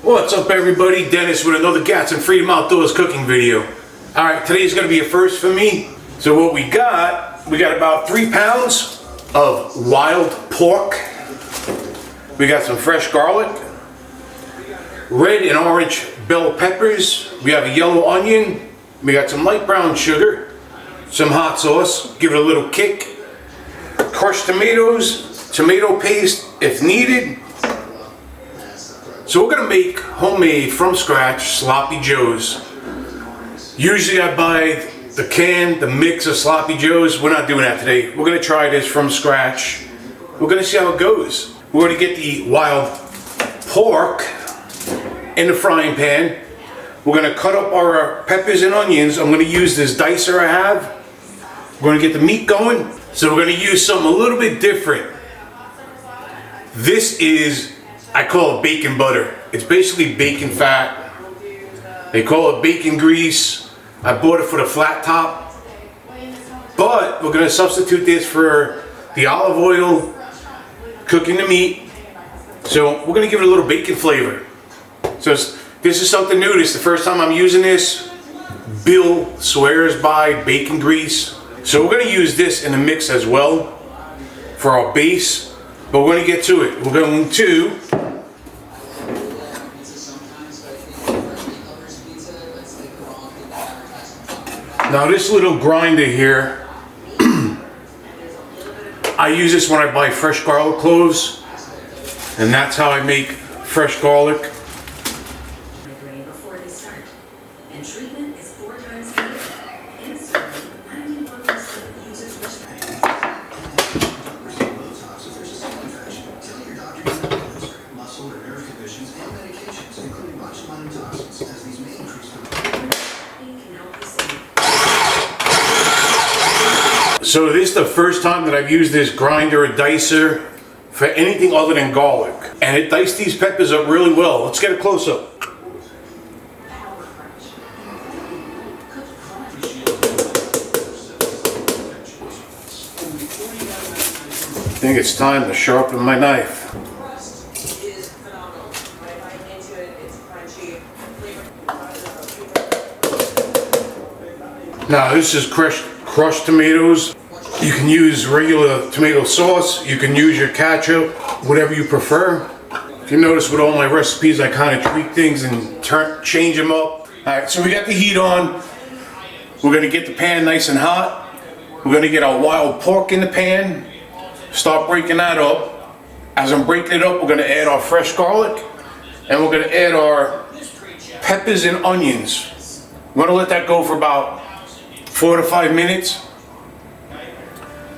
What's up everybody, Dennis with another Gadsden Freedom Outdoors cooking video. Alright, today's going to be a first for me. So what we got about 3 pounds of wild pork. We got some fresh garlic, red and orange bell peppers. We have a yellow onion. We got some light brown sugar, some hot sauce, give it a little kick. Crushed tomatoes, tomato paste if needed. So we're gonna make homemade from scratch sloppy joes. Usually I buy the mix of sloppy joes. We're not doing that today. We're gonna try this from scratch. We're gonna see how it goes. We're gonna get the wild pork in the frying pan. We're gonna cut up our peppers and onions. I'm gonna use this dicer I have. We're gonna get the meat going. So we're gonna use something a little bit different. This is, I call it bacon butter. It's basically bacon fat. They call it bacon grease. I bought it for the flat top. But we're gonna substitute this for the olive oil, cooking the meat. So we're gonna give it a little bacon flavor. So this is something new. This is the first time I'm using this. Bill swears by bacon grease. So we're going to use this in the mix as well for our base, but we're going to get to it. We're going to now this little grinder here, I use this when I buy fresh garlic cloves, and that's how I make fresh garlic. So this is the first time that I've used this grinder or dicer for anything other than garlic. And it diced these peppers up really well. Let's get a close up. I think it's time to sharpen my knife. Now this is crushed tomatoes. You can use regular tomato sauce. You can use your ketchup, whatever you prefer. If you notice with all my recipes, I kind of tweak things and change them up. Alright, so we got the heat on. We're going to get the pan nice and hot. We're going to get our wild pork in the pan. Start breaking that up. As I'm breaking it up, we're going to add our fresh garlic. And we're going to add our peppers and onions. We're going to let that go for about 4 to 5 minutes.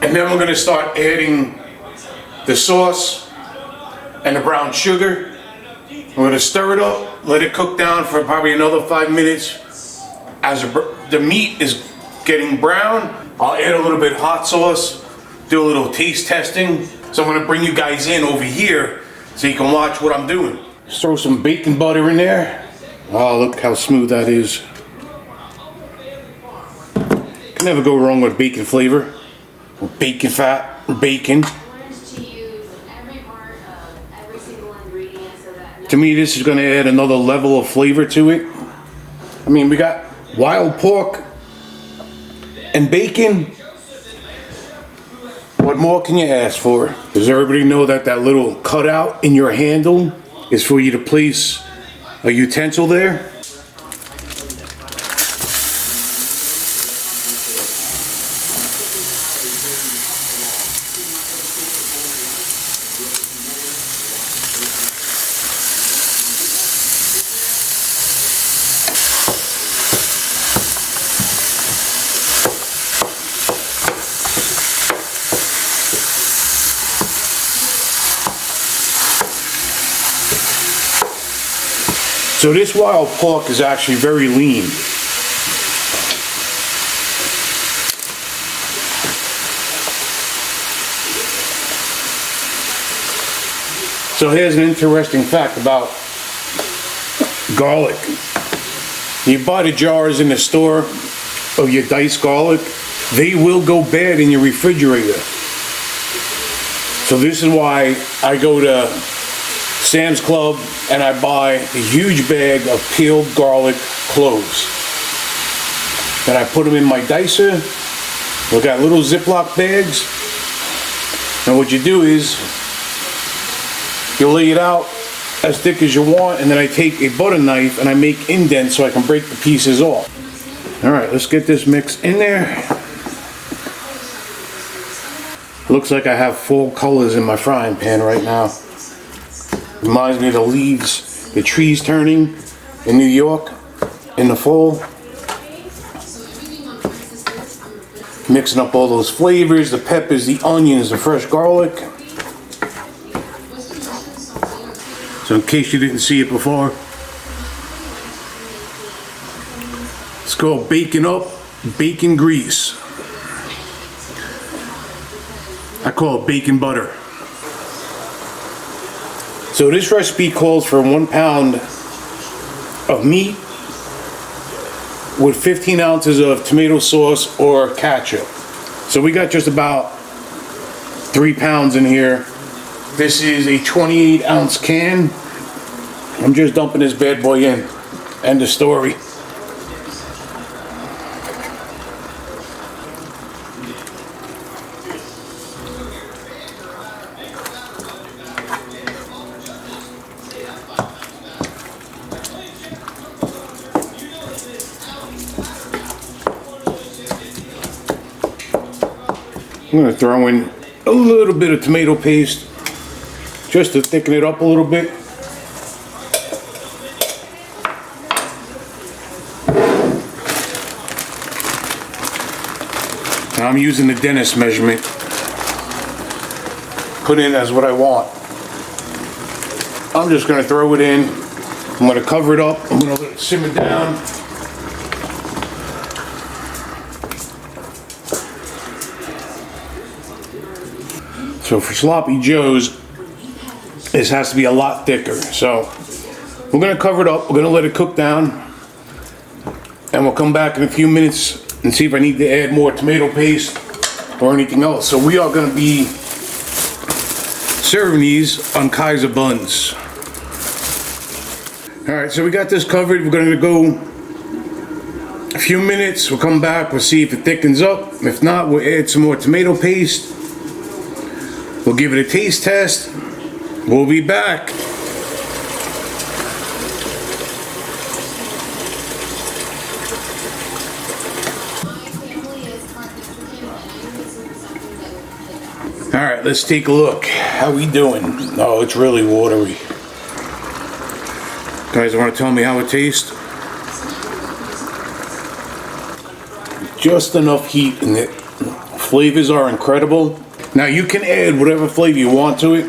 And then we're going to start adding the sauce and the brown sugar. We're going to stir it up, let it cook down for probably another 5 minutes. As the meat is getting brown, I'll add a little bit of hot sauce, do a little taste testing. So I'm going to bring you guys in over here so you can watch what I'm doing. Just throw some bacon butter in there. Oh, look how smooth that is. Can never go wrong with bacon flavor, or bacon fat, or bacon. To me, this is going to add another level of flavor to it. I mean, we got wild pork and bacon. What more can you ask for? Does everybody know that that little cutout in your handle is for you to place a utensil there? So this wild pork is actually very lean. So here's an interesting fact about garlic. You buy the jars in the store of your diced garlic, they will go bad in your refrigerator. So this is why I go to Sam's Club and I buy a huge bag of peeled garlic cloves. Then I put them in my dicer. We got little Ziploc bags. And what you do is you lay it out as thick as you want, and then I take a butter knife and I make indents so I can break the pieces off. Alright, let's get this mix in there. Looks like I have full colors in my frying pan right now. Reminds me of the leaves, the trees turning in New York in the fall. Mixing up all those flavors, the peppers, the onions, the fresh garlic. So in case you didn't see it before, it's called baking up bacon grease. I call it bacon butter. So this recipe calls for 1 pound of meat with 15 ounces of tomato sauce or ketchup. So we got just about 3 pounds in here. This is a 28 ounce can. I'm just dumping this bad boy in. End of story. I'm going to throw in a little bit of tomato paste just to thicken it up a little bit. Now I'm using the dentist measurement. Put in as what I want. I'm just going to throw it in. I'm going to cover it up. I'm going to let it simmer down. So for sloppy joes, this has to be a lot thicker. So we're going to cover it up. We're going to let it cook down. And we'll come back in a few minutes and see if I need to add more tomato paste or anything else. So we are going to be serving these on Kaiser buns. Alright, so we got this covered. We're going to go a few minutes. We'll come back. We'll see if it thickens up. If not, we'll add some more tomato paste. We'll give it a taste test. We'll be back. Alright, let's take a look. How we doing? Oh, it's really watery. Guys, want to tell me how it tastes? Just enough heat in it. Flavors are incredible. Now you can add whatever flavor you want to it.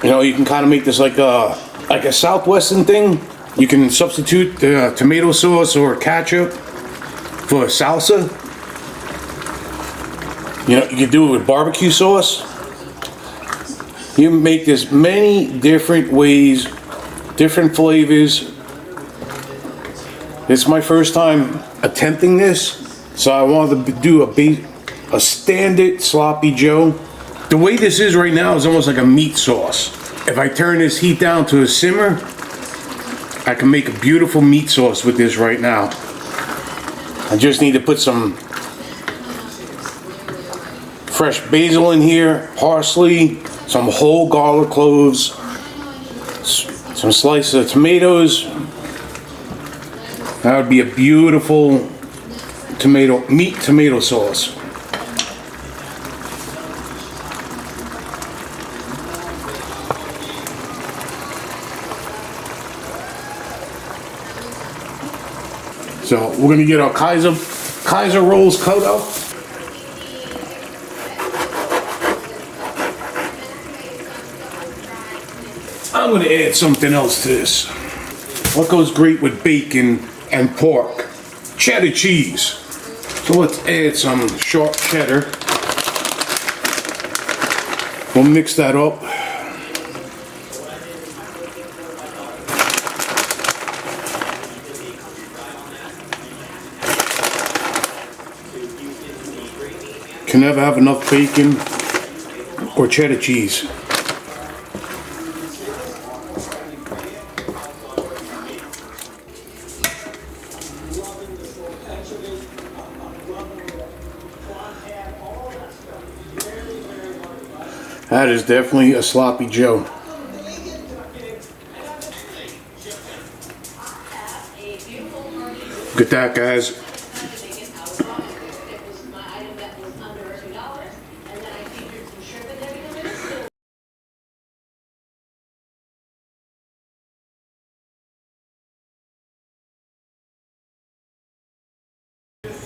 You know, you can kind of make this like a Southwestern thing. You can substitute tomato sauce or ketchup for salsa. You know, you can do it with barbecue sauce. You can make this many different ways, different flavors. It's my first time attempting this, so I wanted to do a standard sloppy joe. The way this is right now is almost like a meat sauce. If I turn this heat down to a simmer, I can make a beautiful meat sauce with this right now. I just need to put some fresh basil in here, parsley, some whole garlic cloves, some slices of tomatoes. That would be a beautiful meat tomato sauce. So we're gonna get our Kaiser rolls cut up. I'm gonna add something else to this. What goes great with bacon and pork? Cheddar cheese. So let's add some sharp cheddar. We'll mix that up. Can never have enough bacon or cheddar cheese. That is definitely a sloppy Joe. Look at that, guys.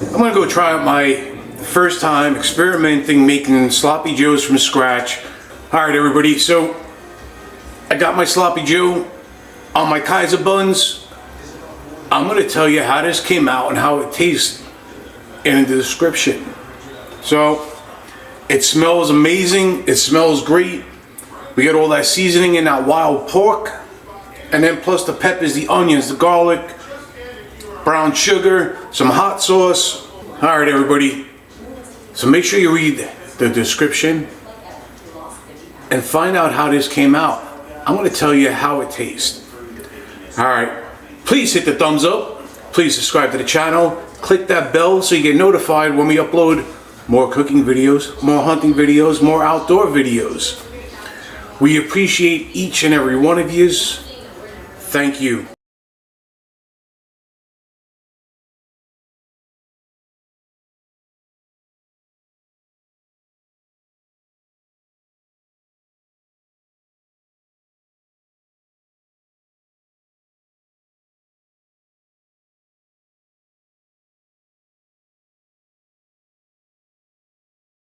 I'm gonna go try out my first time experimenting making sloppy joes from scratch. Alright everybody, so I got my sloppy joe on my Kaiser buns. I'm gonna tell you how this came out and how it tastes in the description. So it smells amazing, it smells great. We got all that seasoning in that wild pork, and then plus the peppers, the onions, the garlic, brown sugar, some hot sauce. Alright everybody, so make sure you read the description and find out how this came out. I'm going to tell you how it tastes. Alright, please hit the thumbs up, please subscribe to the channel, click that bell so you get notified when we upload more cooking videos, more hunting videos, more outdoor videos. We appreciate each and every one of yous. Thank you.